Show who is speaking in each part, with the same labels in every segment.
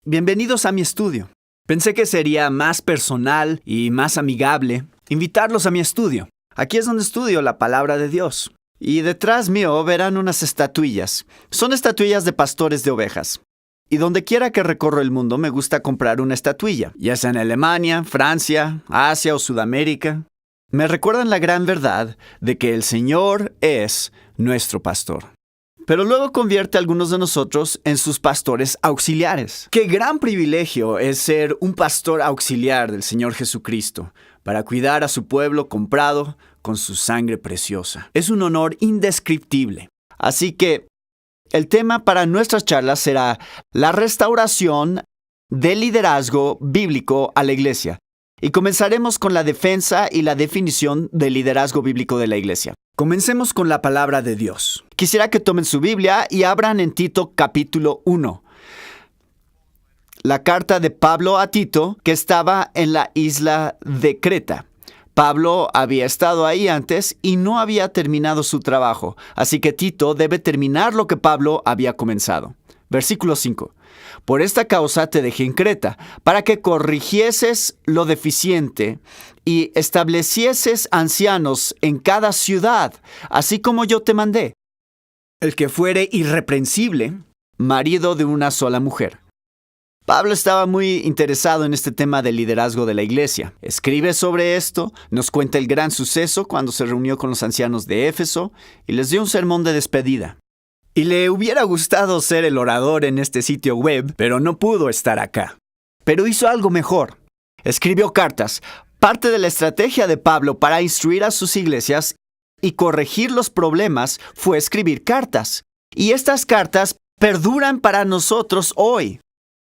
Speaker 1: bienvenidos a mi estudio. Pensé que sería más personal y más amigable invitarlos a mi estudio. Aquí es donde estudio la palabra de Dios. Y detrás mío verán unas estatuillas. Son estatuillas de pastores de ovejas. Y donde quiera que recorro el mundo me gusta comprar una estatuilla, ya sea en Alemania, Francia, Asia o Sudamérica. Me recuerdan la gran verdad de que el Señor es nuestro pastor. Pero luego convierte a algunos de nosotros en sus pastores auxiliares. ¡Qué gran privilegio es ser un pastor auxiliar del Señor Jesucristo para cuidar a su pueblo comprado con su sangre preciosa! Es un honor indescriptible. Así que el tema para nuestras charlas será la restauración del liderazgo bíblico a la iglesia. Y comenzaremos con la defensa y la definición del liderazgo bíblico de la iglesia. Comencemos con la palabra de Dios. Quisiera que tomen su Biblia y abran en Tito capítulo 1. La carta de Pablo a Tito, que estaba en la isla de Creta. Pablo había estado ahí antes y no había terminado su trabajo, así que Tito debe terminar lo que Pablo había comenzado. Versículo 5. Por esta causa te dejé en Creta, para que corrigieses lo deficiente y establecieses ancianos en cada ciudad, así como yo te mandé. El que fuere irreprensible, marido de una sola mujer. Pablo estaba muy interesado en este tema del liderazgo de la iglesia. Escribe sobre esto, nos cuenta el gran suceso cuando se reunió con los ancianos de Éfeso y les dio un sermón de despedida. Y le hubiera gustado ser el orador en este sitio web, pero no pudo estar acá. Pero hizo algo mejor. Escribió cartas, parte de la estrategia de Pablo para instruir a sus iglesias y corregir los problemas fue escribir cartas. Y estas cartas perduran para nosotros hoy.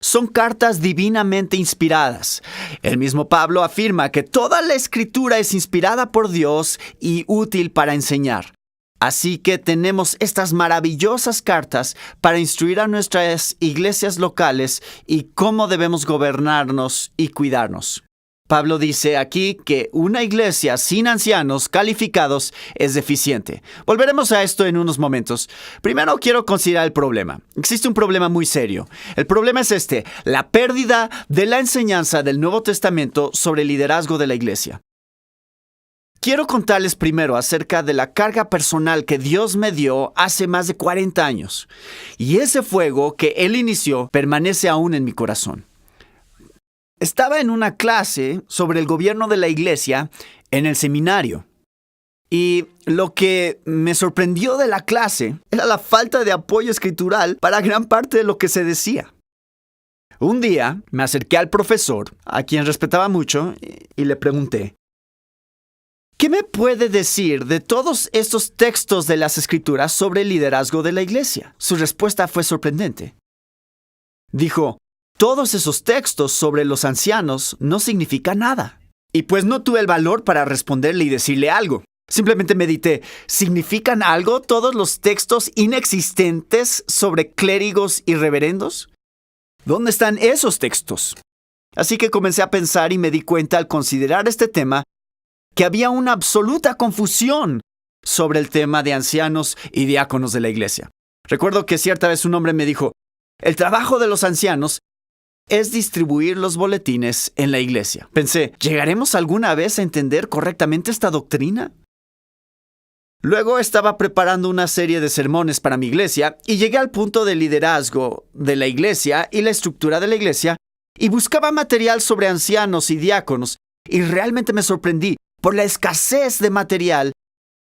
Speaker 1: Son cartas divinamente inspiradas. El mismo Pablo afirma que toda la escritura es inspirada por Dios y útil para enseñar. Así que tenemos estas maravillosas cartas para instruir a nuestras iglesias locales y cómo debemos gobernarnos y cuidarnos. Pablo dice aquí que una iglesia sin ancianos calificados es deficiente. Volveremos a esto en unos momentos. Primero quiero considerar el problema. Existe un problema muy serio. El problema es la pérdida de la enseñanza del Nuevo Testamento sobre el liderazgo de la iglesia. Quiero contarles primero acerca de la carga personal que Dios me dio hace más de 40 años. Y ese fuego que Él inició permanece aún en mi corazón. Estaba en una clase sobre el gobierno de la iglesia en el seminario. Y lo que me sorprendió de la clase era la falta de apoyo escritural para gran parte de lo que se decía. Un día me acerqué al profesor, a quien respetaba mucho, y le pregunté: ¿qué me puede decir de todos estos textos de las Escrituras sobre el liderazgo de la iglesia? Su respuesta fue sorprendente. Dijo: todos esos textos sobre los ancianos no significan nada. Y pues no tuve el valor para responderle y decirle algo. Simplemente medité: ¿significan algo todos los textos inexistentes sobre clérigos y reverendos? ¿Dónde están esos textos? Así que comencé a pensar y me di cuenta al considerar este tema que había una absoluta confusión sobre el tema de ancianos y diáconos de la iglesia. Recuerdo que cierta vez un hombre me dijo: el trabajo de los ancianos es distribuir los boletines en la iglesia. Pensé, ¿llegaremos alguna vez a entender correctamente esta doctrina? Luego estaba preparando una serie de sermones para mi iglesia y llegué al punto del liderazgo de la iglesia y la estructura de la iglesia y buscaba material sobre ancianos y diáconos y realmente me sorprendí por la escasez de material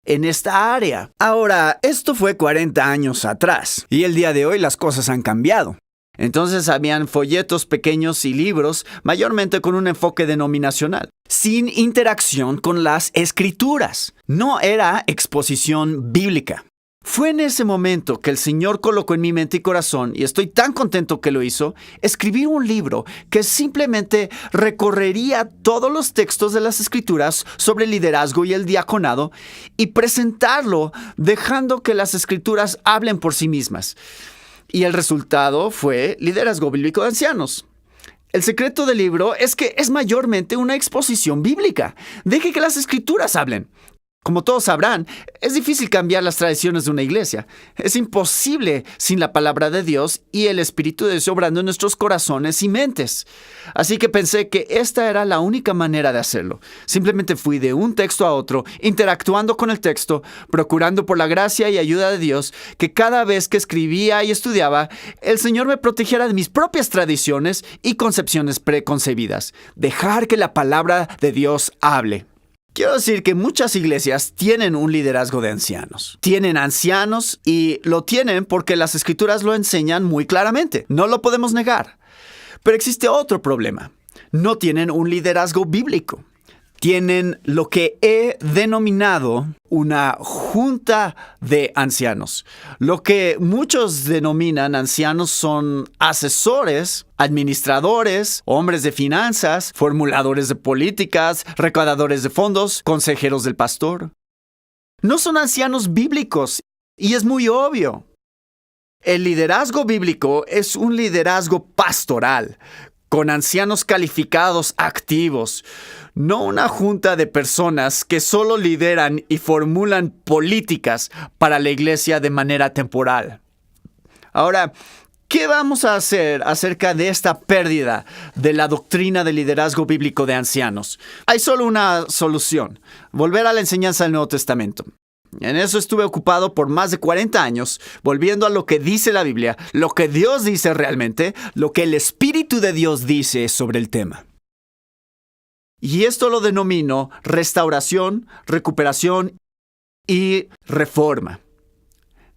Speaker 1: en esta área. Ahora, esto fue 40 años atrás y el día de hoy las cosas han cambiado. Entonces habían folletos pequeños y libros, mayormente con un enfoque denominacional, sin interacción con las escrituras. No era exposición bíblica. Fue en ese momento que el Señor colocó en mi mente y corazón, y estoy tan contento que lo hizo, escribir un libro que simplemente recorrería todos los textos de las Escrituras sobre el liderazgo y el diaconado y presentarlo dejando que las Escrituras hablen por sí mismas. Y el resultado fue Liderazgo Bíblico de Ancianos. El secreto del libro es que es mayormente una exposición bíblica. Deje que las Escrituras hablen. Como todos sabrán, es difícil cambiar las tradiciones de una iglesia. Es imposible sin la palabra de Dios y el Espíritu de Dios obrando en nuestros corazones y mentes. Así que pensé que esta era la única manera de hacerlo. Simplemente fui de un texto a otro, interactuando con el texto, procurando por la gracia y ayuda de Dios que cada vez que escribía y estudiaba, el Señor me protegiera de mis propias tradiciones y concepciones preconcebidas. Dejar que la palabra de Dios hable. Quiero decir que muchas iglesias tienen un liderazgo de ancianos. Tienen ancianos y lo tienen porque las escrituras lo enseñan muy claramente. No lo podemos negar. Pero existe otro problema. No tienen un liderazgo bíblico. Tienen lo que he denominado una junta de ancianos. Lo que muchos denominan ancianos son asesores, administradores, hombres de finanzas, formuladores de políticas, recaudadores de fondos, consejeros del pastor. No son ancianos bíblicos, y es muy obvio. El liderazgo bíblico es un liderazgo pastoral, con ancianos calificados activos, no una junta de personas que solo lideran y formulan políticas para la iglesia de manera temporal. Ahora, ¿qué vamos a hacer acerca de esta pérdida de la doctrina del liderazgo bíblico de ancianos? Hay solo una solución: volver a la enseñanza del Nuevo Testamento. En eso estuve ocupado por más de 40 años, volviendo a lo que dice la Biblia, lo que Dios dice realmente, lo que el Espíritu de Dios dice sobre el tema. Y esto lo denomino restauración, recuperación y reforma.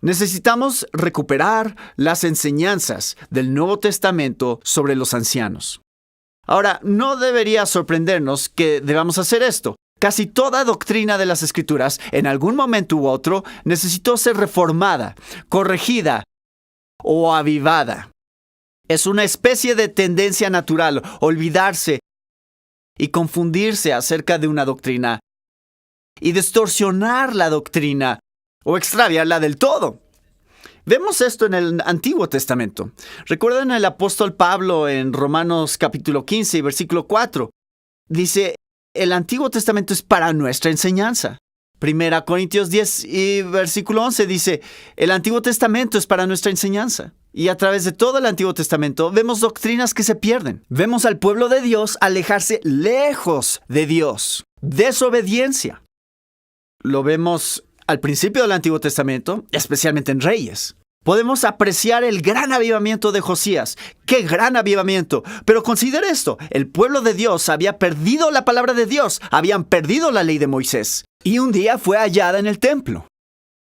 Speaker 1: Necesitamos recuperar las enseñanzas del Nuevo Testamento sobre los ancianos. Ahora, no debería sorprendernos que debamos hacer esto. Casi toda doctrina de las Escrituras, en algún momento u otro, necesitó ser reformada, corregida o avivada. Es una especie de tendencia natural olvidarse y confundirse acerca de una doctrina y distorsionar la doctrina o extraviarla del todo. Vemos esto en el Antiguo Testamento. ¿Recuerdan el apóstol Pablo en Romanos capítulo 15 y versículo 4? Dice: el Antiguo Testamento es para nuestra enseñanza. Primera Corintios 10 y versículo 11 dice: el Antiguo Testamento es para nuestra enseñanza. Y a través de todo el Antiguo Testamento vemos doctrinas que se pierden. Vemos al pueblo de Dios alejarse lejos de Dios. Desobediencia. Lo vemos al principio del Antiguo Testamento, especialmente en Reyes. Podemos apreciar el gran avivamiento de Josías. ¡Qué gran avivamiento! Pero considere esto: el pueblo de Dios había perdido la palabra de Dios, habían perdido la ley de Moisés. Y un día fue hallada en el templo.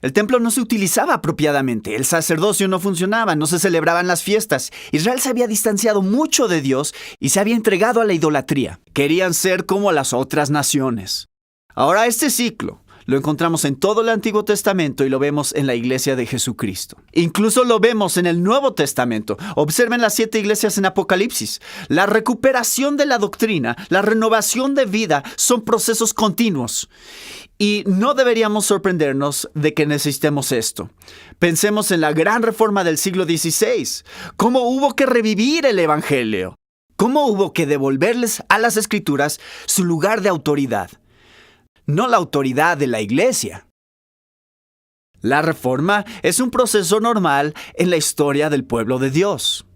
Speaker 1: El templo no se utilizaba apropiadamente, el sacerdocio no funcionaba, no se celebraban las fiestas. Israel se había distanciado mucho de Dios y se había entregado a la idolatría. Querían ser como las otras naciones. Ahora este ciclo lo encontramos en todo el Antiguo Testamento y lo vemos en la iglesia de Jesucristo. Incluso lo vemos en el Nuevo Testamento. Observen las 7 iglesias en Apocalipsis. La recuperación de la doctrina, la renovación de vida son procesos continuos. Y no deberíamos sorprendernos de que necesitemos esto. Pensemos en la gran reforma del siglo XVI. Cómo hubo que revivir el Evangelio. Cómo hubo que devolverles a las Escrituras su lugar de autoridad. No la autoridad de la iglesia. La reforma es un proceso normal en la historia del pueblo de Dios.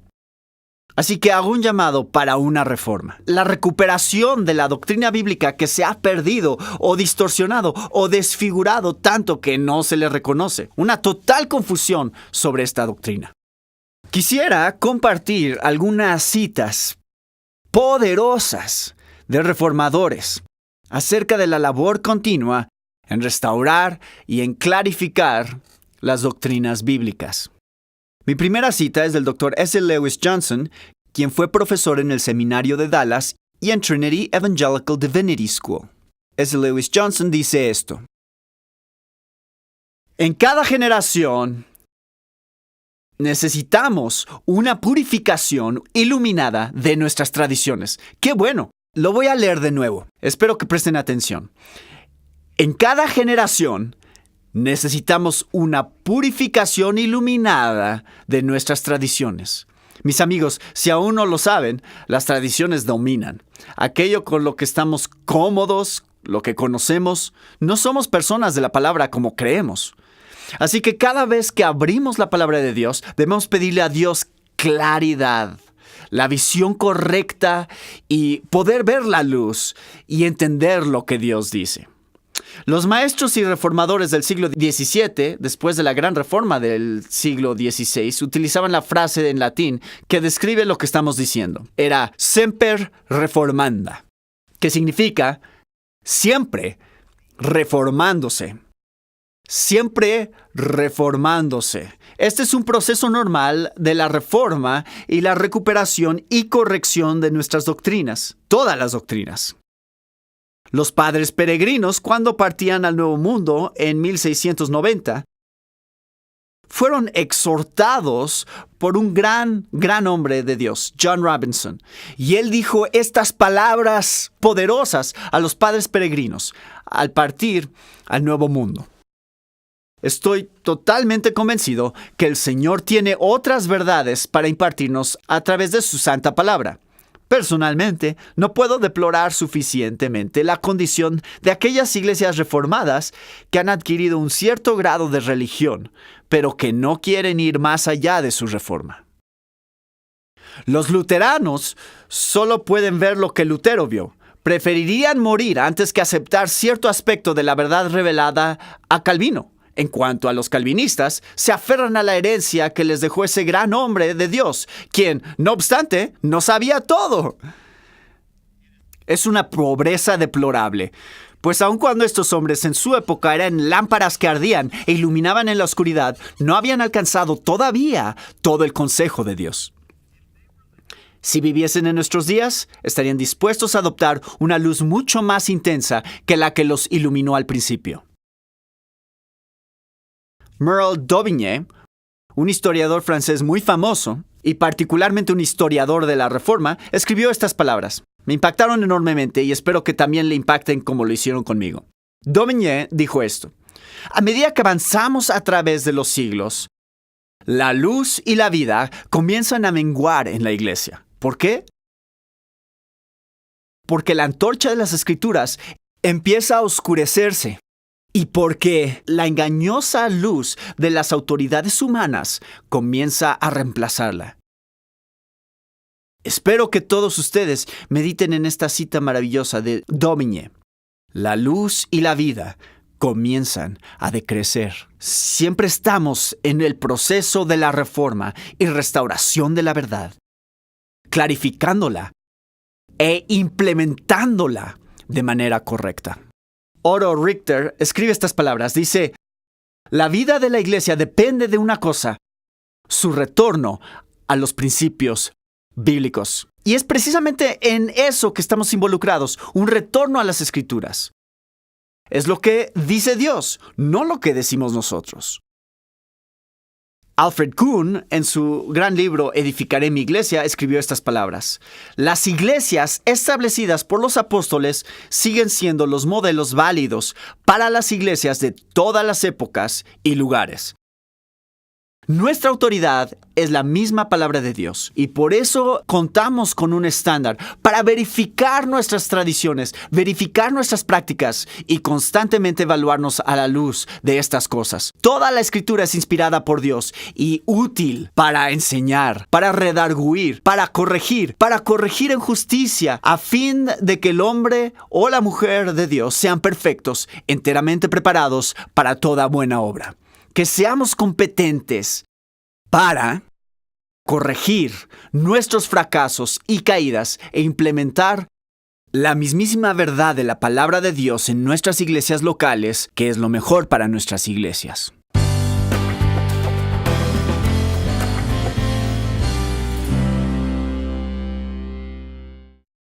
Speaker 1: Así que hago un llamado para una reforma. La recuperación de la doctrina bíblica que se ha perdido o distorsionado o desfigurado tanto que no se le reconoce. Una total confusión sobre esta doctrina. Quisiera compartir algunas citas poderosas de reformadores acerca de la labor continua en restaurar y en clarificar las doctrinas bíblicas. Mi primera cita es del Dr. S. Lewis Johnson, quien fue profesor en el Seminario de Dallas y en Trinity Evangelical Divinity School. S. Lewis Johnson dice esto: en cada generación necesitamos una purificación iluminada de nuestras tradiciones. ¡Qué bueno! Lo voy a leer de nuevo. Espero que presten atención. En cada generación necesitamos una purificación iluminada de nuestras tradiciones. Mis amigos, si aún no lo saben, las tradiciones dominan. Aquello con lo que estamos cómodos, lo que conocemos, no somos personas de la palabra como creemos. Así que cada vez que abrimos la palabra de Dios, debemos pedirle a Dios claridad, la visión correcta y poder ver la luz y entender lo que Dios dice. Los maestros y reformadores del siglo XVII, después de la gran reforma del siglo XVI, utilizaban la frase en latín que describe lo que estamos diciendo. Era semper reformanda, que significa siempre reformándose. Siempre reformándose. Este es un proceso normal de la reforma y la recuperación y corrección de nuestras doctrinas, todas las doctrinas. Los padres peregrinos, cuando partían al Nuevo Mundo en 1690, fueron exhortados por un gran hombre de Dios, John Robinson. Y él dijo estas palabras poderosas a los padres peregrinos al partir al Nuevo Mundo. Estoy totalmente convencido que el Señor tiene otras verdades para impartirnos a través de su santa palabra. Personalmente, no puedo deplorar suficientemente la condición de aquellas iglesias reformadas que han adquirido un cierto grado de religión, pero que no quieren ir más allá de su reforma. Los luteranos solo pueden ver lo que Lutero vio. Preferirían morir antes que aceptar cierto aspecto de la verdad revelada a Calvino. En cuanto a los calvinistas, se aferran a la herencia que les dejó ese gran hombre de Dios, quien, no obstante, no sabía todo. Es una pobreza deplorable, pues aun cuando estos hombres en su época eran lámparas que ardían e iluminaban en la oscuridad, no habían alcanzado todavía todo el consejo de Dios. Si viviesen en nuestros días, estarían dispuestos a adoptar una luz mucho más intensa que la que los iluminó al principio. Merle d'Aubigné, un historiador francés muy famoso, y particularmente un historiador de la Reforma, escribió estas palabras. Me impactaron enormemente y espero que también le impacten como lo hicieron conmigo. D'Aubigné dijo esto: a medida que avanzamos a través de los siglos, la luz y la vida comienzan a menguar en la iglesia. ¿Por qué? Porque la antorcha de las Escrituras empieza a oscurecerse. Y porque la engañosa luz de las autoridades humanas comienza a reemplazarla. Espero que todos ustedes mediten en esta cita maravillosa de d'Aubigné. La luz y la vida comienzan a decrecer. Siempre estamos en el proceso de la reforma y restauración de la verdad, clarificándola e implementándola de manera correcta. Otto Richter escribe estas palabras. Dice: la vida de la iglesia depende de una cosa: su retorno a los principios bíblicos. Y es precisamente en eso que estamos involucrados, un retorno a las Escrituras. Es lo que dice Dios, no lo que decimos nosotros. Alfred Kuhn, en su gran libro Edificaré mi iglesia, escribió estas palabras: las iglesias establecidas por los apóstoles siguen siendo los modelos válidos para las iglesias de todas las épocas y lugares. Nuestra autoridad es la misma palabra de Dios y por eso contamos con un estándar para verificar nuestras tradiciones, verificar nuestras prácticas y constantemente evaluarnos a la luz de estas cosas. Toda la Escritura es inspirada por Dios y útil para enseñar, para redarguir, para corregir en justicia, a fin de que el hombre o la mujer de Dios sean perfectos, enteramente preparados para toda buena obra. Que seamos competentes para corregir nuestros fracasos y caídas e implementar la mismísima verdad de la palabra de Dios en nuestras iglesias locales, que es lo mejor para nuestras iglesias.